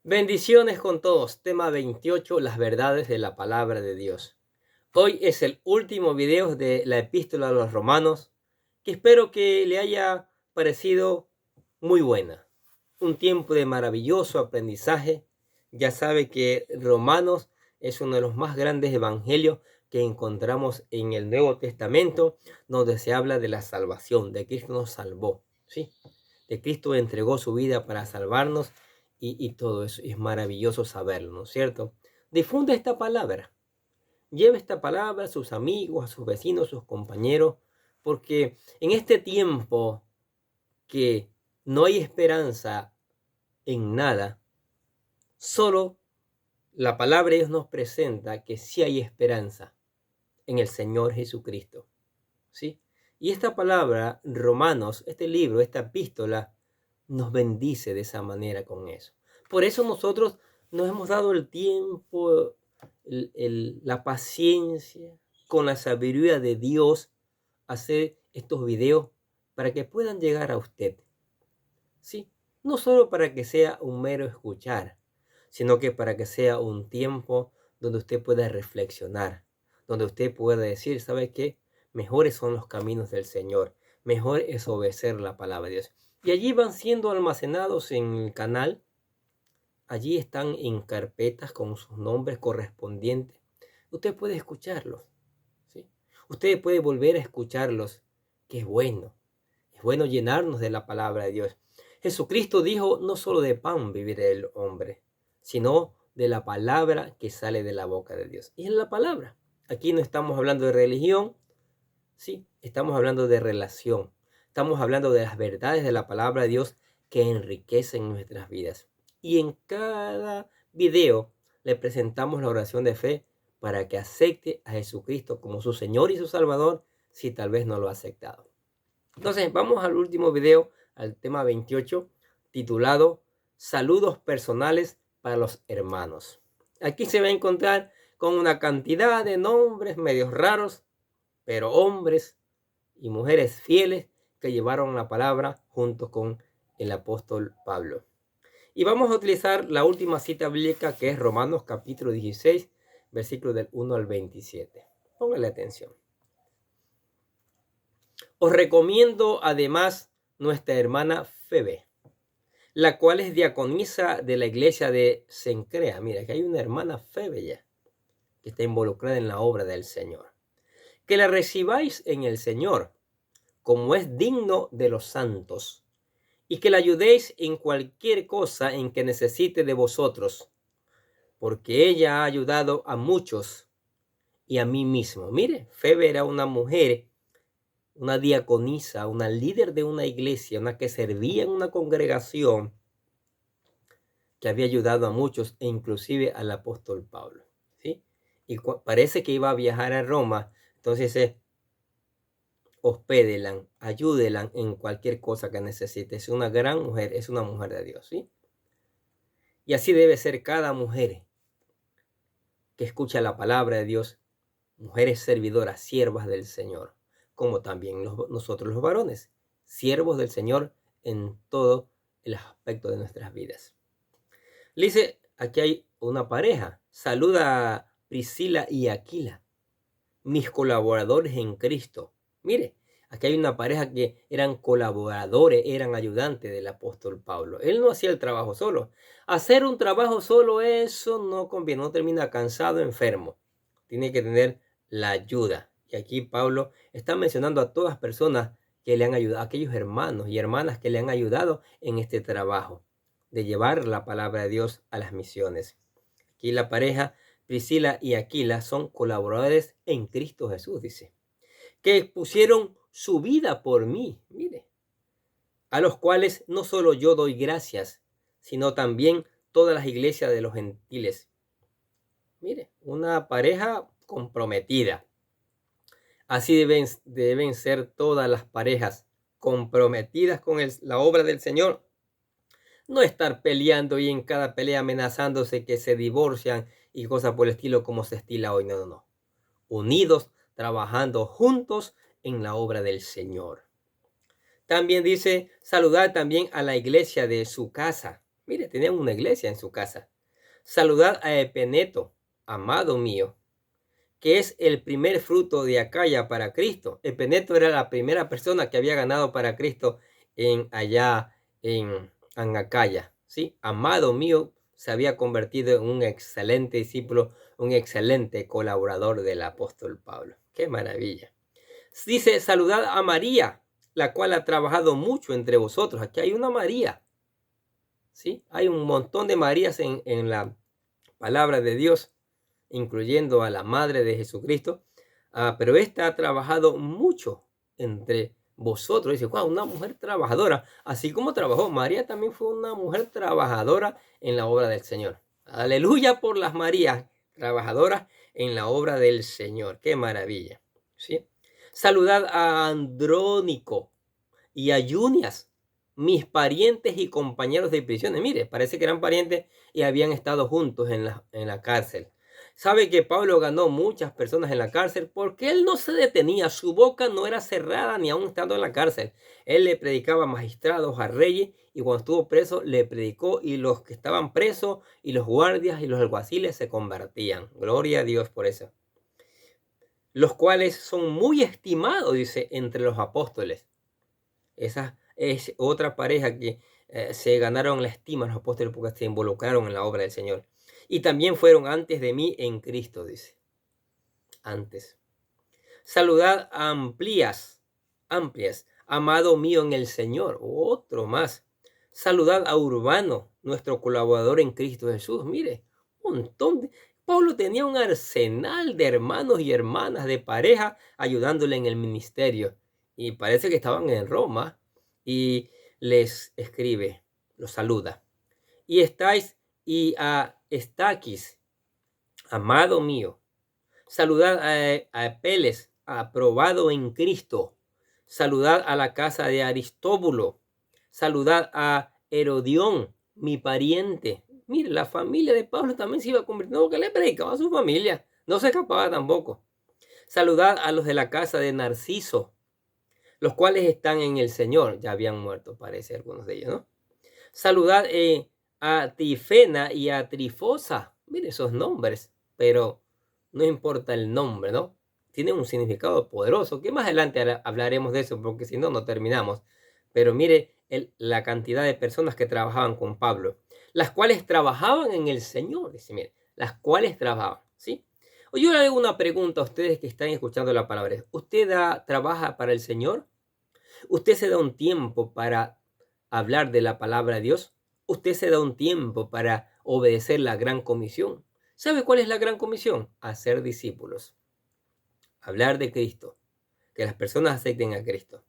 Bendiciones con todos. Tema 28, las verdades de la palabra de Dios. Hoy es el último video de la epístola a los romanos, que espero que le haya parecido muy buena. Un tiempo de maravilloso aprendizaje. Ya sabe que Romanos es uno de los más grandes evangelios que encontramos en el Nuevo Testamento, donde se habla de la salvación, de Cristo nos salvó, ¿sí? De Cristo entregó su vida para salvarnos y todo eso. Es maravilloso saberlo, ¿no es cierto? Difunda esta palabra. Lleve esta palabra a sus amigos, a sus vecinos, a sus compañeros, porque en este tiempo que no hay esperanza en nada, solo la palabra de Dios nos presenta que sí hay esperanza en el Señor Jesucristo, ¿sí? Y esta palabra, Romanos, este libro, esta epístola, nos bendice de esa manera con eso. Por eso nosotros nos hemos dado el tiempo, la paciencia, con la sabiduría de Dios, hacer estos videos para que puedan llegar a usted. ¿Sí? No solo para que sea un mero escuchar, sino que para que sea un tiempo donde usted pueda reflexionar, donde usted pueda decir, ¿sabe qué? Mejores son los caminos del Señor, mejor es obedecer la palabra de Dios. Y allí van siendo almacenados en el canal, allí están en carpetas con sus nombres correspondientes. Usted puede escucharlos, ¿sí? Usted puede volver a escucharlos, que es bueno llenarnos de la palabra de Dios. Jesucristo dijo, no solo de pan vivirá el hombre, sino de la palabra que sale de la boca de Dios. Y es la palabra. Aquí no estamos hablando de religión, sí, estamos hablando de relación. Estamos hablando de las verdades de la palabra de Dios que enriquecen nuestras vidas. Y en cada video le presentamos la oración de fe para que acepte a Jesucristo como su Señor y su Salvador, si tal vez no lo ha aceptado. Entonces, vamos al último video, al tema 28, titulado Saludos personales para los hermanos. Aquí se va a encontrar con una cantidad de nombres medios raros, pero hombres y mujeres fieles que llevaron la palabra junto con el apóstol Pablo. Y vamos a utilizar la última cita bíblica, que es Romanos capítulo 16, versículos del 1 al 27. Póngale atención. Os recomiendo además nuestra hermana Febe, la cual es diaconisa de la iglesia de Cencrea. Mira, que hay una hermana Febe ya, que está involucrada en la obra del Señor. Que la recibáis en el Señor, como es digno de los santos, y que la ayudéis en cualquier cosa en que necesite de vosotros, porque ella ha ayudado a muchos y a mí mismo. Mire, Febe era una mujer, una diaconisa, una líder de una iglesia, una que servía en una congregación, que había ayudado a muchos e inclusive al apóstol Pablo, ¿sí? Y parece que iba a viajar a Roma, entonces hospédelan, ayúdelan en cualquier cosa que necesite. Es una gran mujer, es una mujer de Dios, ¿sí? Y así debe ser cada mujer que escucha la palabra de Dios, mujeres servidoras, siervas del Señor, como también nosotros los varones, siervos del Señor en todo el aspecto de nuestras vidas. Le dice, aquí hay una pareja, saluda a Priscila y Aquila, mis colaboradores en Cristo. Mire, aquí hay una pareja que eran colaboradores, eran ayudantes del apóstol Pablo. Él no hacía el trabajo solo. Hacer un trabajo solo, eso no conviene, no termina cansado, enfermo. Tiene que tener la ayuda. Y aquí Pablo está mencionando a todas personas que le han ayudado, a aquellos hermanos y hermanas que le han ayudado en este trabajo de llevar la palabra de Dios a las misiones. Aquí la pareja Priscila y Aquila son colaboradores en Cristo Jesús, dice, que pusieron su vida por mí, mire, a los cuales no solo yo doy gracias, sino también todas las iglesias de los gentiles. Mire, una pareja comprometida. Así deben ser todas las parejas comprometidas con la obra del Señor. No estar peleando y en cada pelea amenazándose que se divorcian y cosas por el estilo como se estila hoy. No, no, no. Unidos, trabajando juntos en la obra del Señor. También dice, saludar también a la iglesia de su casa. Mire, tenían una iglesia en su casa. Saludad a Epeneto, amado mío, que es el primer fruto de Acaya para Cristo. Epeneto era la primera persona que había ganado para Cristo allá en Acaya. ¿Sí? Amado mío, se había convertido en un excelente discípulo, un excelente colaborador del apóstol Pablo. ¡Qué maravilla! Dice, saludad a María, la cual ha trabajado mucho entre vosotros. Aquí hay una María. ¿Sí? Hay un montón de Marías en la palabra de Dios, incluyendo a la madre de Jesucristo, pero esta ha trabajado mucho entre vosotros. Dice, wow, una mujer trabajadora, así como trabajó María, también fue una mujer trabajadora en la obra del Señor. Aleluya por las Marías trabajadoras en la obra del Señor. Qué maravilla. ¿Sí? Saludad a Andrónico y a Junias, mis parientes y compañeros de prisiones. Mire, parece que eran parientes y habían estado juntos en la cárcel. Sabe que Pablo ganó muchas personas en la cárcel porque él no se detenía, su boca no era cerrada ni aún estando en la cárcel. Él le predicaba a magistrados, a reyes, y cuando estuvo preso le predicó, y los que estaban presos y los guardias y los alguaciles se convertían. Gloria a Dios por eso. Los cuales son muy estimados, dice, entre los apóstoles. Esa es otra pareja que se ganaron la estima los apóstoles porque se involucraron en la obra del Señor. Y también fueron antes de mí en Cristo, dice. Antes. Saludad a amplias, amado mío en el Señor. Otro más. Saludad a Urbano, nuestro colaborador en Cristo Jesús. Mire, un montón de... Pablo tenía un arsenal de hermanos y hermanas de pareja ayudándole en el ministerio. Y parece que estaban en Roma y les escribe, los saluda. Y a Estaquis, amado mío. Saludad a Apeles, aprobado en Cristo. Saludad a la casa de Aristóbulo. Saludad a Herodión, mi pariente. Mire, la familia de Pablo también se iba convirtiendo porque le predicaba a su familia. No se escapaba tampoco. Saludad a los de la casa de Narciso, los cuales están en el Señor. Ya habían muerto, parece, algunos de ellos, ¿no? Saludad a Trifena y a Trifosa. Mire esos nombres, pero no importa el nombre, ¿no? Tiene un significado poderoso, que más adelante hablaremos de eso, porque si no, no terminamos. Pero mire la cantidad de personas que trabajaban con Pablo, las cuales trabajaban en el Señor. Dice, mire, las cuales trabajaban, ¿sí? O yo le hago una pregunta a ustedes que están escuchando la palabra. ¿Usted trabaja para el Señor? ¿Usted se da un tiempo para hablar de la palabra de Dios? ¿Usted se da un tiempo para obedecer la gran comisión? ¿Sabe cuál es la gran comisión? Hacer discípulos. Hablar de Cristo. Que las personas acepten a Cristo.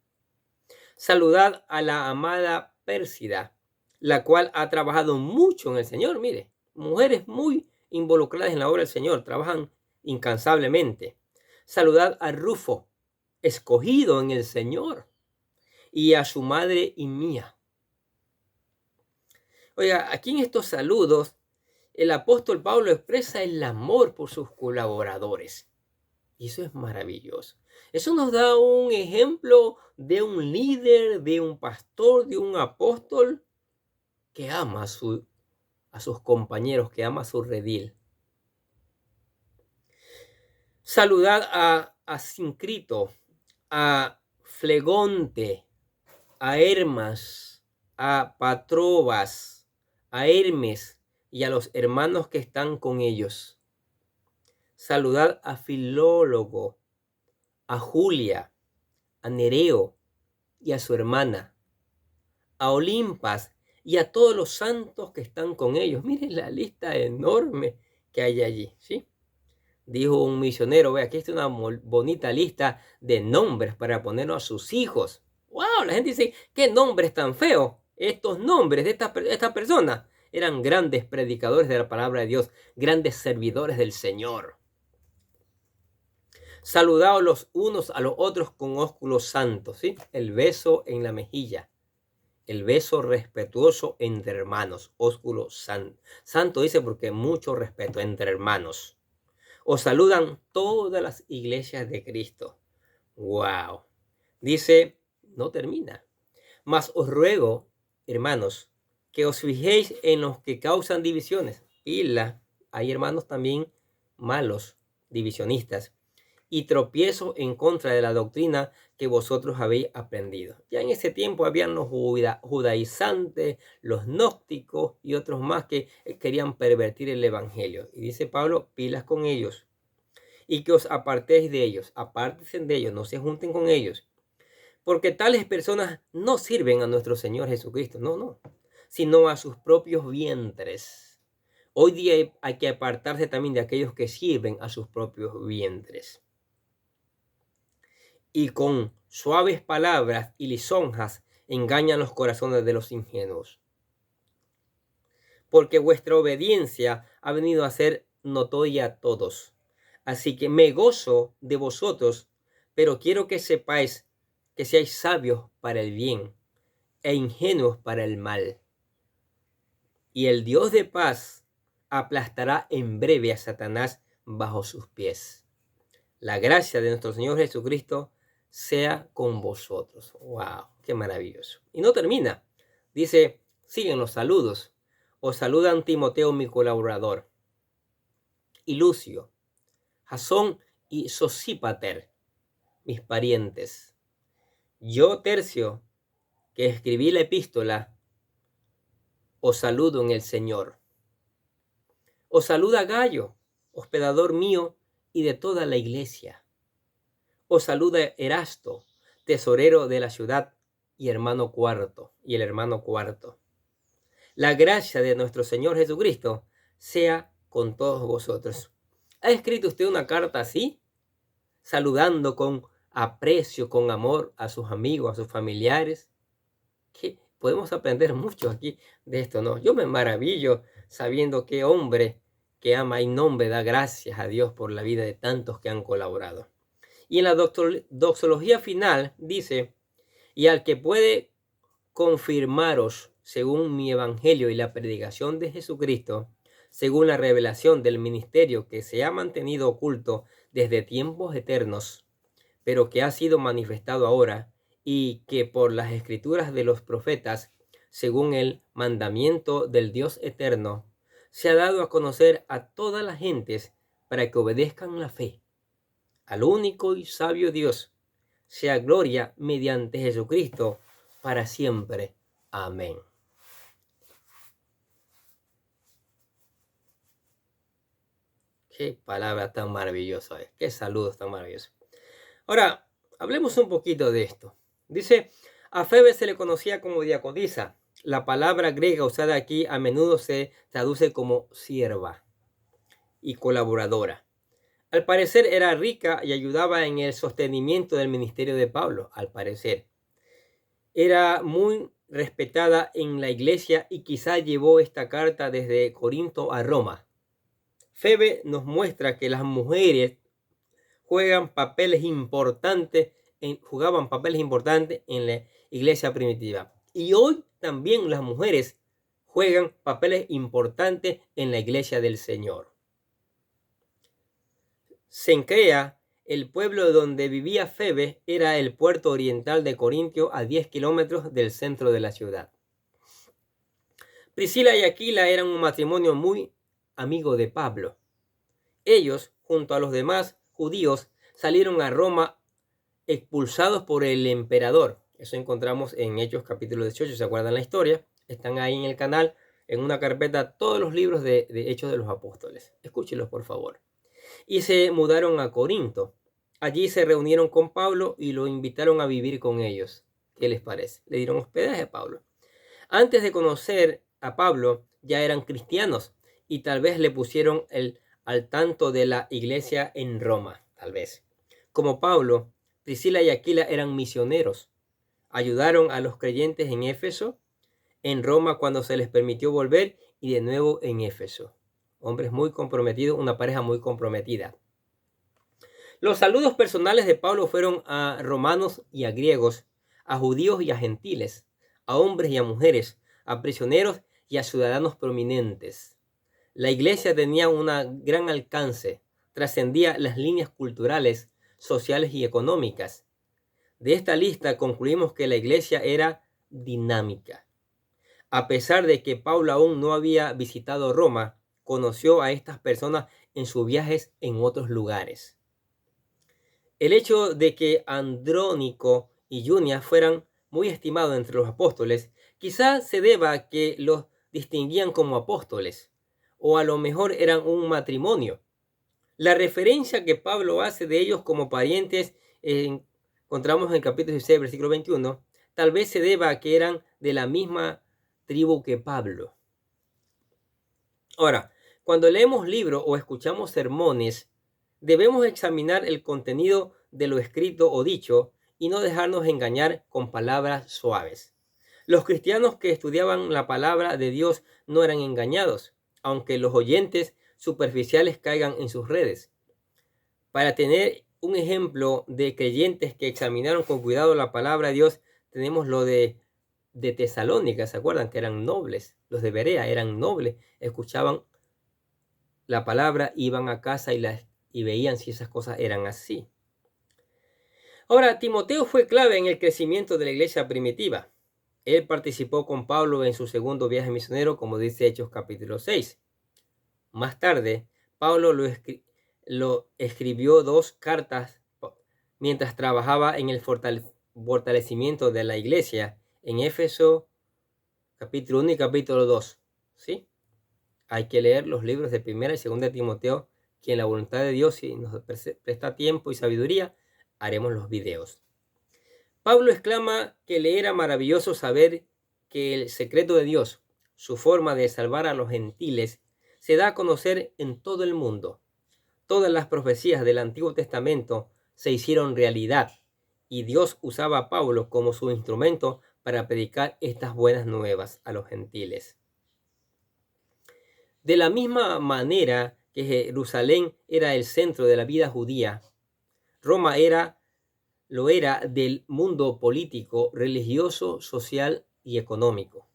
Saludad a la amada Pérsida, la cual ha trabajado mucho en el Señor. Mire, mujeres muy involucradas en la obra del Señor, trabajan incansablemente. Saludad a Rufo, escogido en el Señor, y a su madre y mía. Oiga, aquí en estos saludos, el apóstol Pablo expresa el amor por sus colaboradores. Y eso es maravilloso. Eso nos da un ejemplo de un líder, de un pastor, de un apóstol que ama a sus compañeros, que ama a su redil. Saludad a Sincrito, a Flegonte, a Hermas, a Patrobas, a Hermes y a los hermanos que están con ellos. Saludad a Filólogo, a Julia, a Nereo y a su hermana, a Olimpas y a todos los santos que están con ellos. Miren la lista enorme que hay allí, ¿sí? Dijo un misionero, ve, aquí está una bonita lista de nombres para ponernos a sus hijos. ¡Wow! La gente dice, ¿qué nombres tan feos? Estos nombres de esta persona eran grandes predicadores de la palabra de Dios, grandes servidores del Señor. Saludaos los unos a los otros con ósculo santo, ¿sí? El beso en la mejilla, el beso respetuoso entre hermanos, ósculo santo. Santo dice porque mucho respeto entre hermanos. Os saludan todas las iglesias de Cristo. ¡Wow! Dice, no termina. Mas os ruego, hermanos, que os fijéis en los que causan divisiones. Hay hermanos también malos, divisionistas, y tropiezo en contra de la doctrina que vosotros habéis aprendido. Ya en ese tiempo habían los judaizantes, los gnósticos y otros más que querían pervertir el evangelio. Y dice Pablo, pilas con ellos. Y que os apartéis de ellos, apártense de ellos, no se junten con ellos. Porque tales personas no sirven a nuestro Señor Jesucristo, no, sino a sus propios vientres. Hoy día hay que apartarse también de aquellos que sirven a sus propios vientres. Y con suaves palabras y lisonjas engañan los corazones de los ingenuos. Porque vuestra obediencia ha venido a ser notoria a todos. Así que me gozo de vosotros, pero quiero que sepáis que seáis sabios para el bien e ingenuos para el mal. Y el Dios de paz aplastará en breve a Satanás bajo sus pies. La gracia de nuestro Señor Jesucristo sea con vosotros. ¡Wow! ¡Qué maravilloso! Y no termina. Dice, siguen los saludos. Os saludan Timoteo, mi colaborador, y Lucio, Jasón y Sosípater, mis parientes. Yo, Tercio, que escribí la epístola, os saludo en el Señor. Os saluda Gayo, hospedador mío y de toda la iglesia. Os saluda Erasto, tesorero de la ciudad, y el hermano Cuarto. La gracia de nuestro Señor Jesucristo sea con todos vosotros. ¿Ha escrito usted una carta así? Saludando con aprecio, con amor a sus amigos, a sus familiares. Que podemos aprender mucho aquí de esto, ¿no? Yo me maravillo sabiendo que hombre que ama y nombre da gracias a Dios por la vida de tantos que han colaborado. Y en la doxología final dice, y al que puede confirmaros según mi evangelio y la predicación de Jesucristo, según la revelación del ministerio que se ha mantenido oculto desde tiempos eternos, pero que ha sido manifestado ahora, y que por las escrituras de los profetas, según el mandamiento del Dios eterno, se ha dado a conocer a todas las gentes para que obedezcan la fe al único y sabio Dios, sea gloria mediante Jesucristo para siempre. Amén. Qué palabra tan maravillosa es, qué saludos tan maravillosos. Ahora, hablemos un poquito de esto. Dice, a Febe se le conocía como diaconisa. La palabra griega usada aquí a menudo se traduce como sierva y colaboradora. Al parecer era rica y ayudaba en el sostenimiento del ministerio de Pablo, al parecer. Era muy respetada en la iglesia y quizá llevó esta carta desde Corinto a Roma. Febe nos muestra que las mujeres jugaban papeles importantes en la iglesia primitiva. Y hoy también las mujeres juegan papeles importantes en la iglesia del Señor. Cencrea, el pueblo donde vivía Febe, era el puerto oriental de Corintio a 10 kilómetros del centro de la ciudad. Priscila y Aquila eran un matrimonio muy amigo de Pablo. Ellos, junto a los demás judíos, salieron a Roma expulsados por el emperador. Eso encontramos en Hechos capítulo 18, ¿se acuerdan la historia? Están ahí en el canal, en una carpeta, todos los libros de Hechos de los Apóstoles. Escúchenlos, por favor. Y se mudaron a Corinto. Allí se reunieron con Pablo y lo invitaron a vivir con ellos. ¿Qué les parece? Le dieron hospedaje a Pablo. Antes de conocer a Pablo, ya eran cristianos y tal vez le pusieron al tanto de la iglesia en Roma, tal vez. Como Pablo, Priscila y Aquila eran misioneros. Ayudaron a los creyentes en Éfeso, en Roma cuando se les permitió volver y de nuevo en Éfeso. Hombres muy comprometidos, una pareja muy comprometida. Los saludos personales de Pablo fueron a romanos y a griegos, a judíos y a gentiles, a hombres y a mujeres, a prisioneros y a ciudadanos prominentes. La iglesia tenía un gran alcance, trascendía las líneas culturales, sociales y económicas. De esta lista concluimos que la iglesia era dinámica. A pesar de que Pablo aún no había visitado Roma, conoció a estas personas en sus viajes en otros lugares. El hecho de que Andrónico y Junia fueran muy estimados entre los apóstoles, quizás se deba a que los distinguían como apóstoles, o a lo mejor eran un matrimonio. La referencia que Pablo hace de ellos como parientes, encontramos en el capítulo 16, versículo 21, tal vez se deba a que eran de la misma tribu que Pablo. Ahora, cuando leemos libros o escuchamos sermones, debemos examinar el contenido de lo escrito o dicho y no dejarnos engañar con palabras suaves. Los cristianos que estudiaban la palabra de Dios no eran engañados, aunque los oyentes superficiales caigan en sus redes. Para tener un ejemplo de creyentes que examinaron con cuidado la palabra de Dios, tenemos lo de Tesalónica, ¿se acuerdan? Que eran nobles. Los de Berea eran nobles, escuchaban la palabra, iban a casa y veían si esas cosas eran así. Ahora, Timoteo fue clave en el crecimiento de la iglesia primitiva. Él participó con Pablo en su segundo viaje misionero, como dice Hechos capítulo 6. Más tarde, Pablo lo escribió 2 cartas mientras trabajaba en el fortalecimiento de la iglesia en Éfeso capítulo 1 y capítulo 2. ¿Sí? Hay que leer los libros de 1 y 2 de Timoteo, que en la voluntad de Dios, si nos presta tiempo y sabiduría, haremos los videos. Pablo exclama que le era maravilloso saber que el secreto de Dios, su forma de salvar a los gentiles, se da a conocer en todo el mundo. Todas las profecías del Antiguo Testamento se hicieron realidad y Dios usaba a Pablo como su instrumento para predicar estas buenas nuevas a los gentiles. De la misma manera que Jerusalén era el centro de la vida judía, Roma lo era del mundo político, religioso, social y económico.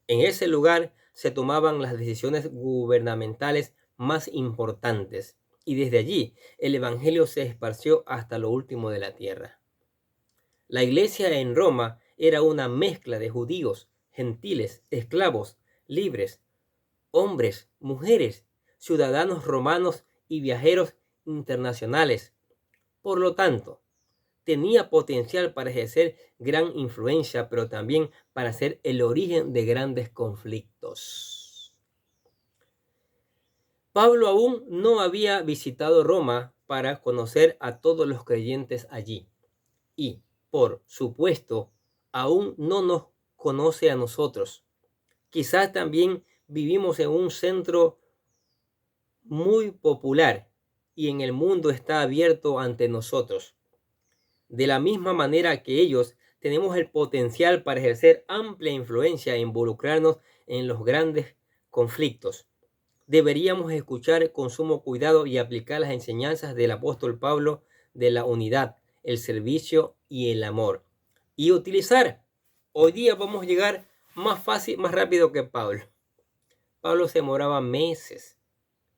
En ese lugar se tomaban las decisiones gubernamentales más importantes y desde allí el evangelio se esparció hasta lo último de la tierra. La iglesia en Roma era una mezcla de judíos, gentiles, esclavos, libres, hombres, mujeres, ciudadanos romanos y viajeros internacionales. Por lo tanto, tenía potencial para ejercer gran influencia, pero también para ser el origen de grandes conflictos. Pablo aún no había visitado Roma para conocer a todos los creyentes allí. Y, por supuesto, aún no nos conoce a nosotros. Quizás también vivimos en un centro muy popular y en el mundo está abierto ante nosotros. De la misma manera que ellos, tenemos el potencial para ejercer amplia influencia e involucrarnos en los grandes conflictos. Deberíamos escuchar con sumo cuidado y aplicar las enseñanzas del apóstol Pablo de la unidad, el servicio y el amor. Y utilizar. Hoy día vamos a llegar más fácil, más rápido que Pablo. Pablo se demoraba meses.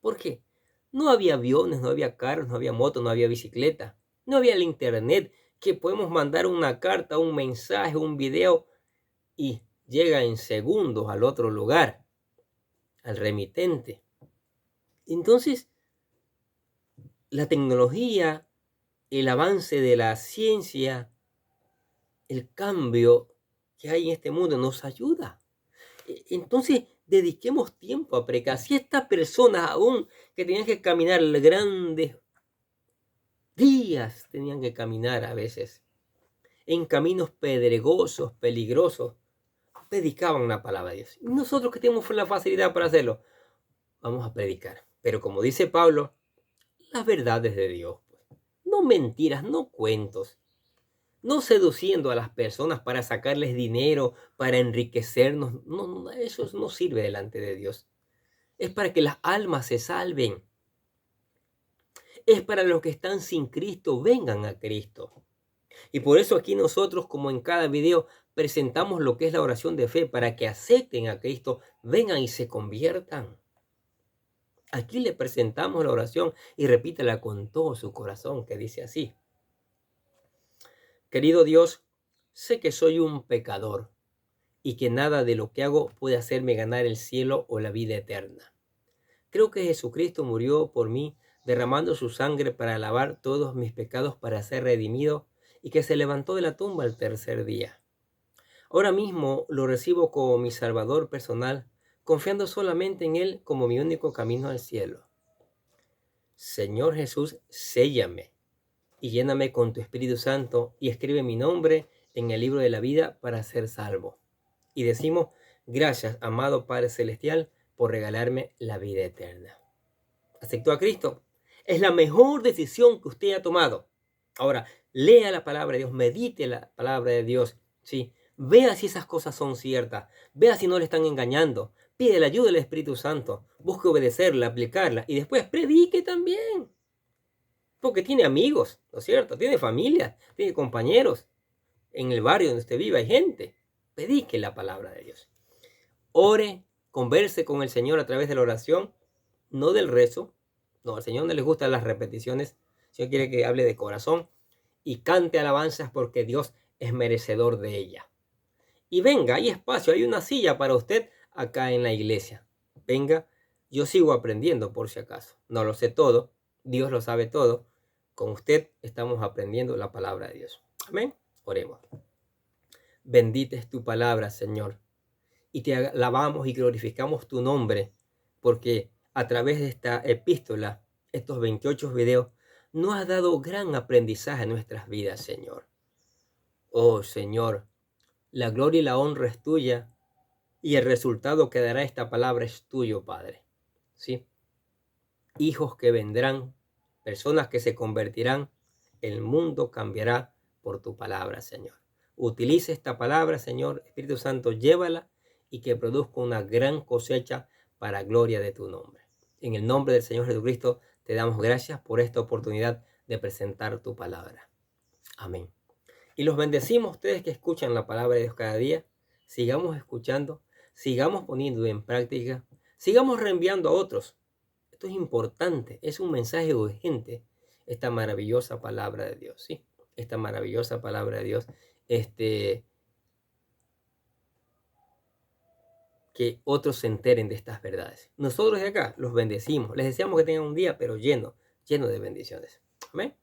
¿Por qué? No había aviones, no había carros, no había motos, no había bicicleta. No había el internet que podemos mandar una carta, un mensaje, un video y llega en segundos al otro lugar, al remitente. Entonces, la tecnología, el avance de la ciencia, el cambio que hay en este mundo nos ayuda. Entonces, dediquemos tiempo a predicar. Si estas personas aún que tenían que caminar grandes días, tenían que caminar a veces en caminos pedregosos, peligrosos, predicaban la palabra de Dios. Y nosotros que tenemos la facilidad para hacerlo, vamos a predicar. Pero como dice Pablo, las verdades de Dios. No mentiras, no cuentos. No seduciendo a las personas para sacarles dinero, para enriquecernos. No, eso no sirve delante de Dios. Es para que las almas se salven. Es para los que están sin Cristo, vengan a Cristo. Y por eso aquí nosotros, como en cada video, presentamos lo que es la oración de fe para que acepten a Cristo, vengan y se conviertan. Aquí le presentamos la oración y repítela con todo su corazón, que dice así: querido Dios, sé que soy un pecador y que nada de lo que hago puede hacerme ganar el cielo o la vida eterna. Creo que Jesucristo murió por mí, derramando su sangre para lavar todos mis pecados para ser redimido y que se levantó de la tumba el tercer día. Ahora mismo lo recibo como mi Salvador personal, confiando solamente en Él como mi único camino al cielo. Señor Jesús, séllame y lléname con tu Espíritu Santo y escribe mi nombre en el libro de la vida para ser salvo. Y decimos, gracias, amado Padre Celestial, por regalarme la vida eterna. ¿Aceptó a Cristo? Es la mejor decisión que usted ha tomado. Ahora, lea la palabra de Dios, medite la palabra de Dios, ¿sí? Vea si esas cosas son ciertas, vea si no le están engañando, pide la ayuda del Espíritu Santo, busque obedecerla, aplicarla y después predique también. Porque tiene amigos, ¿no es cierto? Tiene familia, tiene compañeros. En el barrio donde usted vive hay gente. Predique la palabra de Dios. Ore, converse con el Señor a través de la oración, no del rezo. No, al Señor no le gustan las repeticiones. El Señor quiere que hable de corazón y cante alabanzas porque Dios es merecedor de ella. Y venga, hay espacio, hay una silla para usted acá en la iglesia. Venga, yo sigo aprendiendo por si acaso. No lo sé todo, Dios lo sabe todo. Con usted estamos aprendiendo la palabra de Dios. Amén. Oremos. Bendita es tu palabra, Señor. Y te alabamos y glorificamos tu nombre, porque a través de esta epístola, estos 28 videos, nos has dado gran aprendizaje en nuestras vidas, Señor. Oh, Señor, la gloria y la honra es tuya, y el resultado que dará esta palabra es tuyo, Padre. ¿Sí? Hijos que vendrán, personas que se convertirán, el mundo cambiará por tu palabra, Señor. Utilice esta palabra, Señor, Espíritu Santo, llévala y que produzca una gran cosecha para gloria de tu nombre. En el nombre del Señor Jesucristo, te damos gracias por esta oportunidad de presentar tu palabra. Amén. Y los bendecimos a ustedes que escuchan la palabra de Dios cada día. Sigamos escuchando, sigamos poniendo en práctica, sigamos reenviando a otros. Esto es importante, es un mensaje urgente, esta maravillosa palabra de Dios, ¿sí? Esta maravillosa palabra de Dios, que otros se enteren de estas verdades. Nosotros de acá los bendecimos, les deseamos que tengan un día, pero lleno de bendiciones. Amén.